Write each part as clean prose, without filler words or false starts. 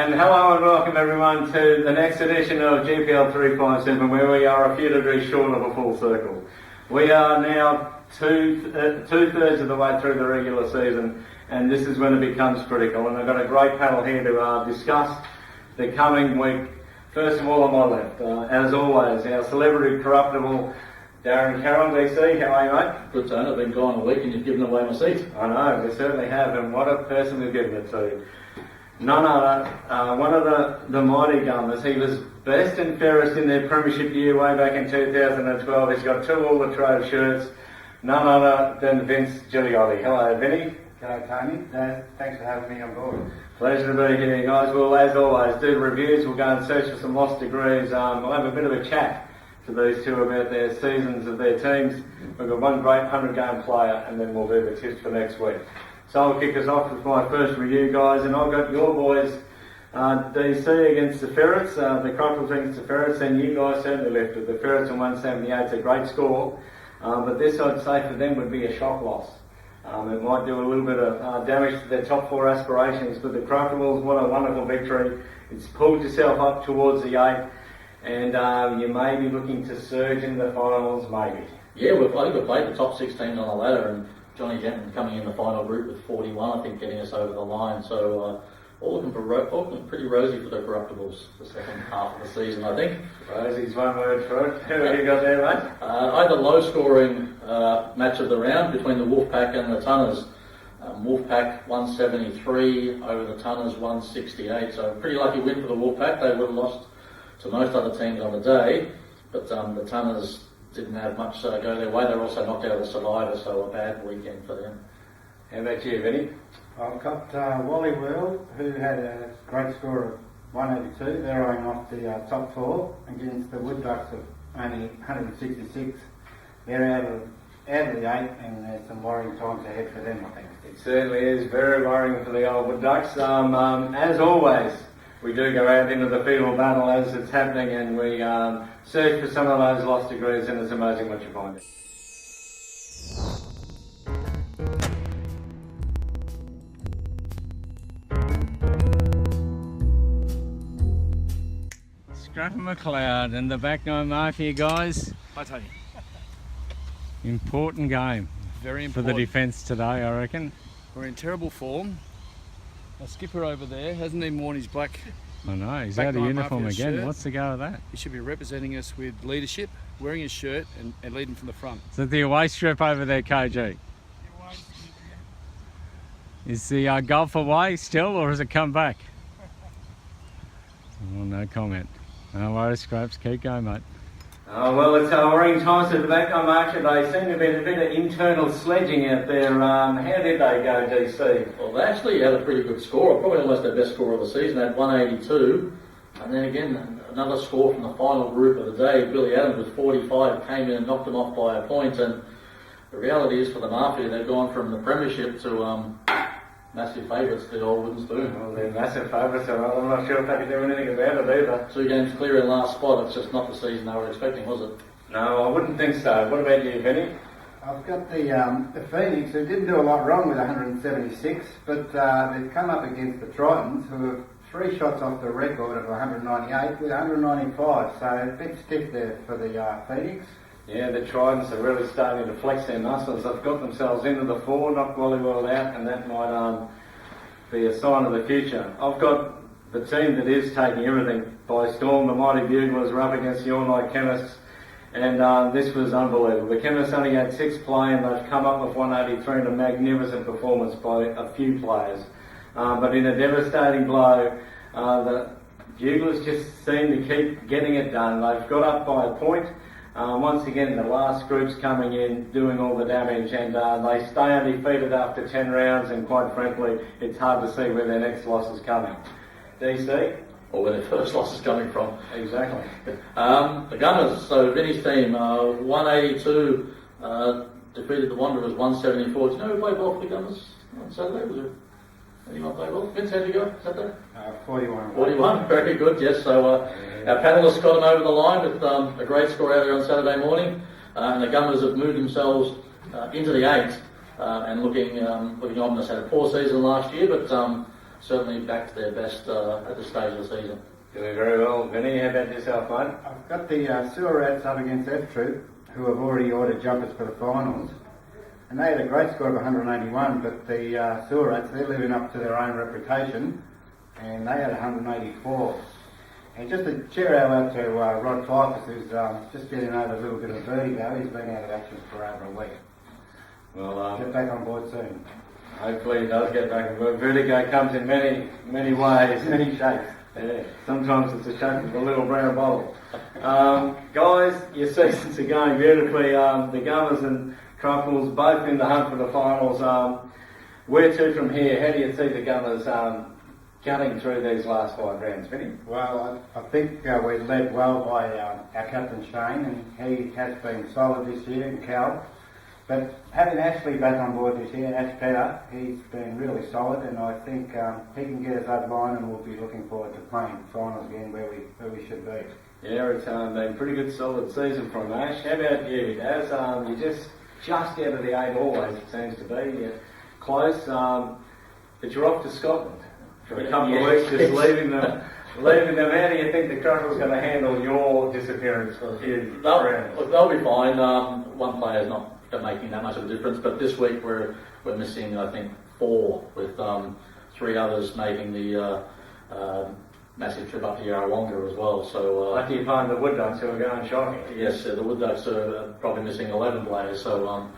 And hello and welcome everyone to the next edition of GPL 357, where we are a few degrees short of a full circle. We are now two-thirds of the way through the regular season, and this is when it becomes critical. And I've got a great panel here to discuss the coming week. First of all, on my left, as always, our celebrity corruptible Darren Carroll, DC. How are you, mate? Good, Tony. I've been gone a week and you've given away my seat. I know, we certainly have, and what a person we've given it to. None other, one of the mighty Gunners. He was best and fairest in their premiership year way back in 2012. He's got 2 All Latrobe shirts. None other than Vince Gigliotti. Hello, Vinny. G'day, Tony. Thanks for having me on board. Pleasure to be here, guys. We'll, as always, do the reviews. We'll go and search for some lost degrees. We'll have a bit of a chat to these two about their seasons of their teams. We've got one great 100-game player, and then we'll do the tips for next week. So I'll kick us off with my first review, guys, and I've got your boys, DC against the Ferrets, the Crocodiles against the Ferrets, and you guys certainly lifted. The Ferrets on 178 is a great score, but this I'd say for them would be a shock loss. It might do a little bit of damage to their top 4 aspirations, but the Crocodiles, what a wonderful victory. It's pulled yourself up towards the 8, and you may be looking to surge in the finals, maybe. Yeah, I think we've played the top 6 teams on the ladder, and Johnny Jenton coming in the final group with 41, I think, getting us over the line. So all looking pretty rosy for the Corruptibles the second half of the season, I think. Rosy's one word for it. Who have you got there, mate? I had the low-scoring match of the round between the Wolfpack and the Tunners. Wolfpack 173 over the Tunners 168. So a pretty lucky win for the Wolfpack. They would have lost to most other teams on the day, but the Tunners didn't have much go their way. They were also knocked out of the Survivor, so a bad weekend for them. How about you, Vinny? I've got Wally World, who had a great score of 182. They're eyeing off the top 4 against the Wood Ducks of only 166. They're out of the 8, and there's some worrying times ahead for them, I think. It certainly is very worrying for the old Wood Ducks. As always, we do go out into the field of battle as it's happening, and we search for some of those lost degrees, and it's amazing what you find. Scruffin McLeod and the back 9 Mafia guys. Hi, Tony. Important game. Very for important. the defence today, I reckon. We're in terrible form. Our skipper over there hasn't even worn his black. I know, he's Back out of Nine uniform Mafia again. shirt. What's the go of that? He should be representing us with leadership, wearing his shirt and leading from the front. Is it the away strip over there, KG? Is the golf away still, or has it come back? Oh, no comment. No worries, Scraps. Keep going, mate. Well, it's worrying times at the back on market. They seem to have been a bit of internal sledging out there. How did they go, DC? Well, they actually had a pretty good score, probably almost their best score of the season, at 182. And then again, another score from the final group of the day. Billy Adams with 45 came in and knocked them off by a point. And the reality is for the Mafia, they've gone from the premiership to massive favourites, the old wooden spoon. Well, they're massive favourites, so I'm not sure if they can do anything about it either. 2 games clear in last spot. It's just not the season they were expecting, was it? No, I wouldn't think so. What about you, Vinny? I've got the Phoenix, who didn't do a lot wrong with 176, but they've come up against the Tritons, who have 3 shots off the record of 198 with 195, so a bit stiff there for the Phoenix. Yeah, the Tridents are really starting to flex their muscles. They've got themselves into the 4, knocked Wally World out, and that might be a sign of the future. I've got the team that is taking everything by storm. The Mighty Buglers were up against the All Night Chemists, and this was unbelievable. The Chemists only had 6 play, and they've come up with 183 in a magnificent performance by a few players. But in a devastating blow, the Buglers just seem to keep getting it done. They've got up by a point. Once again, the last group's coming in, doing all the damage, and they stay undefeated after 10 rounds, and quite frankly, it's hard to see where their next loss is coming. DC? Or where their first loss is coming from. Exactly. The Gunners, so Vinny's team, 182 defeated the Wanderers 174. Do you know who played well for the Gunners on Saturday? Was there anyone play well? Vince, how'd you go Saturday? 41. 41, very good, yes. So our panellists got them over the line with a great score out there on Saturday morning. And the Gunners have moved themselves into the 8 and looking ominous. Had a poor season last year, but certainly back to their best at this stage of the season. Doing very well. Vinny, how about yourself, mate? I've got the Sewer Rats up against F Troop, who have already ordered jumpers for the finals. And they had a great score of 181, but the Sewer Rats, they're living up to their own reputation, and they had 184. And just a cheer out to Rod Pfeiffer, who's just getting over a little bit of vertigo. He's been out of action for over a week. Well, Get back on board soon. hopefully he does get back. Vertigo comes in many ways, many shapes. Yeah, sometimes it's a shape of a little brown bottle. Guys, your seasons are going beautifully. The Gunners and Truffles both in the hunt for the finals. Where to from here? How do you see the Gunners cutting through these last 5 rounds, Vinny? Well, I think we're led well by our captain Shane, and he has been solid this year in Cal. But having Ashley back on board this year, Ash Petter, he's been really solid, and I think he can get us over the line, and we'll be looking forward to playing finals again where we should be. Yeah, it's been a pretty good solid season from Ash. How about you, Daz? You're just out of the 8 always, it seems to be. You're close, but you're off to Scotland for a couple of weeks, just leaving them. How do you think the Truffles going to handle your disappearance for a few rounds? They'll be fine. One player's not making that much of a difference, but this week we're missing, I think, 4, with 3 others making the massive trip up to Yarrawonga as well. So Lucky you find the Wood Ducks who are going shopping. yes, the Wood Ducks are probably missing 11 players. So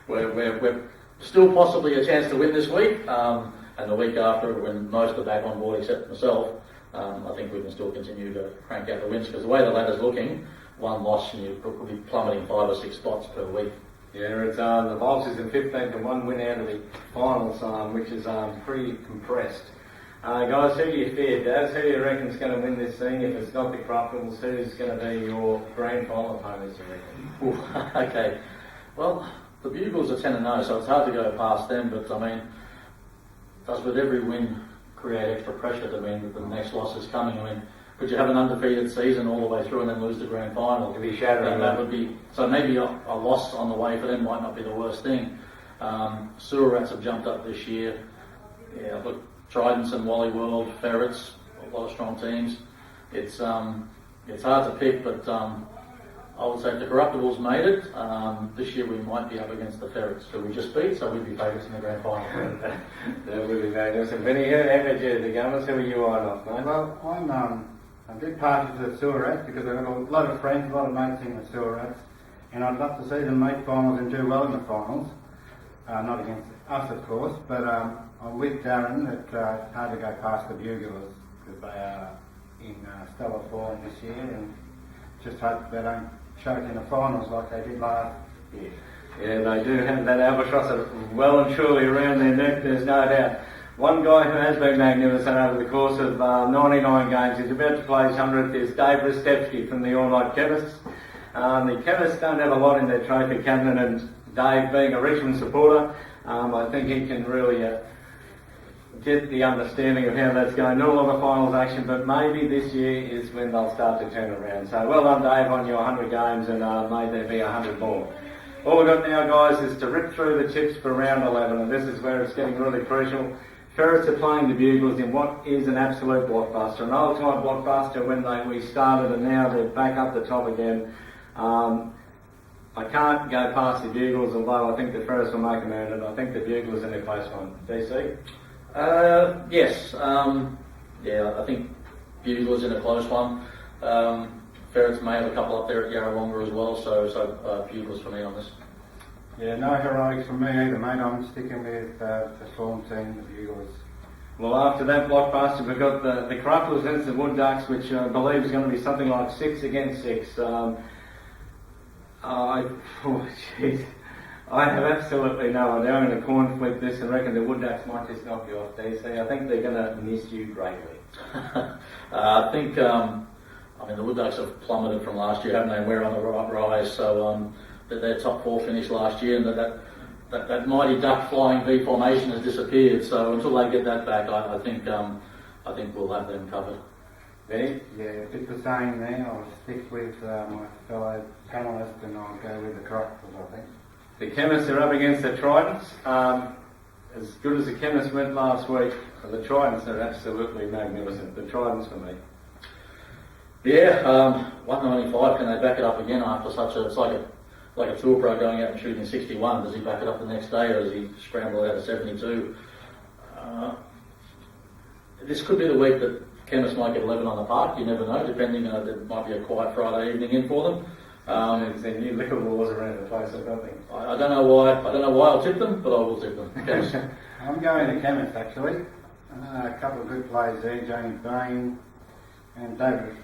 we're still possibly a chance to win this week, and the week after, when most are back on board except myself, I think we can still continue to crank out the wins, because the way the ladder's looking, 1 loss and you could be plummeting 5 or 6 spots per week. Yeah, it's the Vultures in 15th and 1 win out of the finals, which is pretty compressed. Guys, who do you fear, Daz? Who do you reckon's going to win this thing? If it's not the Crupples, who's going to be your grand final opponents, you reckon? Okay, well, the Bugles are 10-0, so it's hard to go past them, but I mean, does with every win create extra pressure to mean that the next loss is coming? I mean, could you have an undefeated season all the way through and then lose the grand final? It'd be shattering. That would be, so maybe a loss on the way for them might not be the worst thing. Sewer Rats have jumped up this year. Yeah, look, Tridents and Wally World, Ferrets, a lot of strong teams. It's hard to pick, but I would say if the Corruptibles made it, this year we might be up against the Ferrets, who we just beat, so we'd be favourites in the grand final. That would be magnificent. Vinny, how about you, the Gunners? Who are you eyeing off, mate? Well, I'm a big part of the Sewer Rats, because I've got a lot of friends, a lot of mates in the Sewer Rats, and I'd love to see them make finals and do well in the finals. Not against us, of course, but I'm with Darren that it's hard to go past the Buglers, because they are in stellar form this year, and just hope they don't choke in the finals like they did last year. Yeah, they do have that albatross well and truly around their neck, there's no doubt. One guy who has been magnificent over the course of 99 games, he's about to play his 100th, is Dave Ristevsky from the All Night Chemists. The Chemists don't have a lot in their trophy cabinet, and Dave, being a Richmond supporter, I think he can really get the understanding of how that's going. Not a lot of finals action, but maybe this year is when they'll start to turn around. So well done, Dave, on your 100 games, and may there be 100 more. All we've got now, guys, is to rip through the chips for round 11, and this is where it's getting really crucial. Ferrets are playing the Bugles in what is an absolute blockbuster, an old-time blockbuster when we started, and now they're back up the top again. I can't go past the Bugles, although I think the Ferrets will make them earn it. I think the Bugles in a close one. DC? Yes. I think Buglers in a close one. Ferrets may have a couple up there at Yarrawonga as well, so Buglers for me on this. Yeah, no heroics from me either, mate. I'm sticking with the form team, the Buglers. Well, after that blockbuster, we've got the Crupples against the Wood Ducks, which I believe is going to be something like 6 against 6. I have absolutely no idea. I'm going to corn flip this and reckon the Wood Ducks might just knock you off, DC. I think they're going to miss you greatly. I think, the Wood Ducks have plummeted from last year, haven't they? We're on the right rise, so their top 4 finished last year, and that mighty duck flying V formation has disappeared. So until they get that back, I think we'll have them covered. Vinny? Yeah, a bit the same there. I'll stick with my fellow panellist, and I'll go with the Crupples, I think. The Chemists are up against the Tridents. as good as the Chemists went last week, the Tridents are absolutely magnificent. The Tridents for me. Yeah, 195. Can they back it up again after such a? It's like a tour pro going out and shooting 61. Does he back it up the next day, or does he scramble out of 72? This could be the week that Chemists might get 11 on the park. You never know. Depending, there might be a quiet Friday evening in for them. There's new liquor wars around the place, I don't think. I don't know why. I don't know why I'll tip them, but I will tip them. Chemists. I'm going to Chemist actually. A couple of good players there, James Bain and David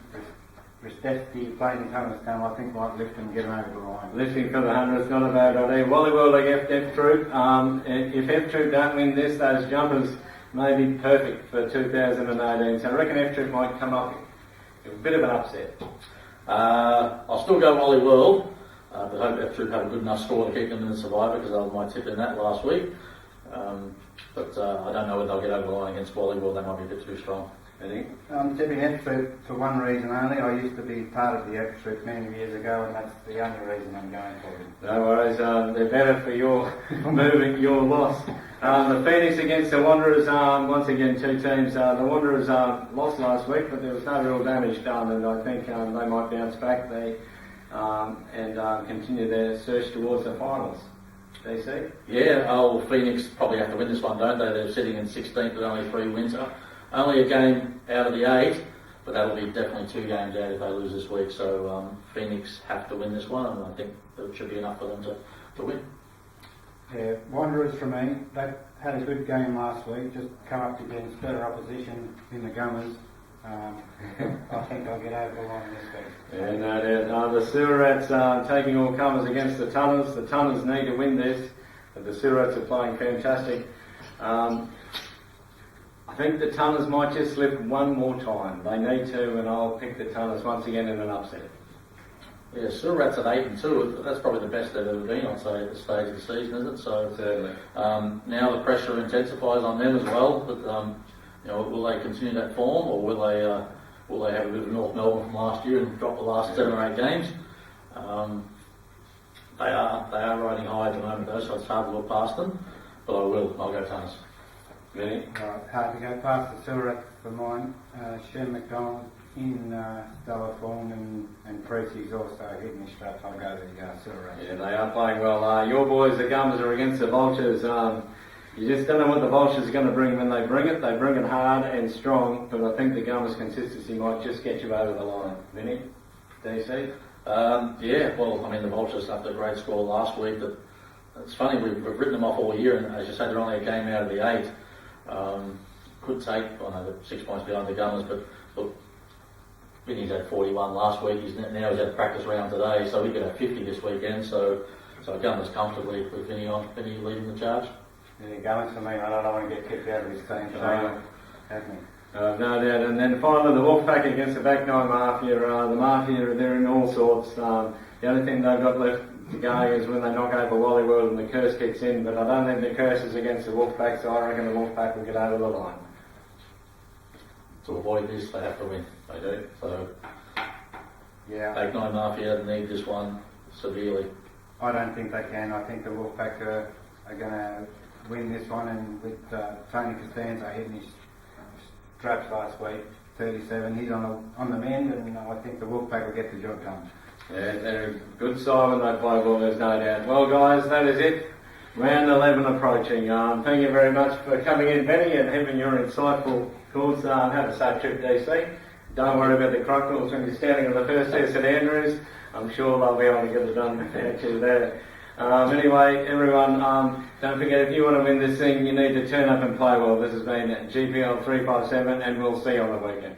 Ristetsky playing in Thomas Town. I think might lift and get them over the line. Lifting for the 100 is not a bad idea. Wally World against F Troop. If F Troop don't win this, those jumpers may be perfect for 2018. So I reckon F Troop might come up with a bit of an upset. I'll still go Wally World, but hope F Troop have a good enough score to keep them in the Survivor, because I was my tip in that last week. But I don't know whether they'll get over the line against Wally World. They might be a bit too strong. I'm tipping F Troop for one reason only. I used to be part of the F Troop many years ago, and that's the only reason I'm going for them. No worries, they're better for your moving your loss. The Phoenix against the Wanderers, once again two teams. The Wanderers lost last week, but there was no real damage done, and I think they might bounce back and continue their search towards the finals. DC? Yeah, Phoenix probably have to win this one, don't they? They're sitting in 16th with only 3 wins. Only a game out of the 8, but that'll be definitely 2 games out if they lose this week. So Phoenix have to win this one, and I think it should be enough for them to win. Yeah, Wanderers for me. They had a good game last week, just come up against better opposition in the Gummers. I think I'll get over the line this week. Yeah, no doubt. The Surats taking all comers against the Tunners. The Tunners need to win this, but the Surats are playing fantastic. I think the Tunners might just slip one more time. They need to, and I'll pick the Tunners once again in an upset. Yeah, Surats at 8-2. That's probably the best they've ever been on, say, at this stage of the season, isn't it? So certainly. Now the pressure intensifies on them as well. But will they continue that form, or will they have a bit of North Melbourne from last year and drop the last 7 or 8 games? They are riding high at the moment though, so it's hard to look past them. But I'll go Tunners. Really? Right, hard to go past the Surats for mine. Shem McDonald in stellar form, and Precy's also hitting his straps. I'll go the Surats. Yeah, they are playing well. Your boys, the Gummers, are against the Vultures. You just don't know what the Vultures are going to bring when they bring it. They bring it hard and strong, but I think the Gummers' consistency might just get you over the line. Vinny? DC? Yeah, well, I mean, the Vultures after a great score last week, but it's funny, we've written them off all year, and as you say, they're only a game out of the 8. Could take, they're 6 points behind the Gunners, but look, Vinny's had 41 last week, he's had a practice round today, so he could have 50 this weekend, so Gunners comfortably with Vinny leading the charge. Yeah, Gunners for me, I don't want to get kicked out of his team, so hasn't he? No doubt. And then finally the Wolfpack against the Back Nine Mafia. The Mafia, they're in all sorts. The only thing they've got left to go is when they knock over Wally World and the curse kicks in, but I don't think the curse is against the Wolfpack, so I reckon the Wolfpack will get over the line. To avoid this, they have to win. They do. So, yeah. Back Nine Mafia need this one severely. I don't think they can. I think the Wolfpack are going to win this one, and with Tony Costanza hitting his straps last week, 37, he's on the mend, and I think the Wolfpack will get the job done. Yeah, they're a good side when they play ball, there's no doubt. Well guys, that is it. Round 11 approaching. Thank you very much for coming in, Benny, and having your insightful thoughts. Have a safe trip, DC. Don't worry about the crocodiles when you're standing on the first tee at St Andrews. I'm sure they'll be able to get it done without you there. Anyway, everyone, don't forget, if you want to win this thing, you need to turn up and play well. This has been GPL 357, and we'll see you on the weekend.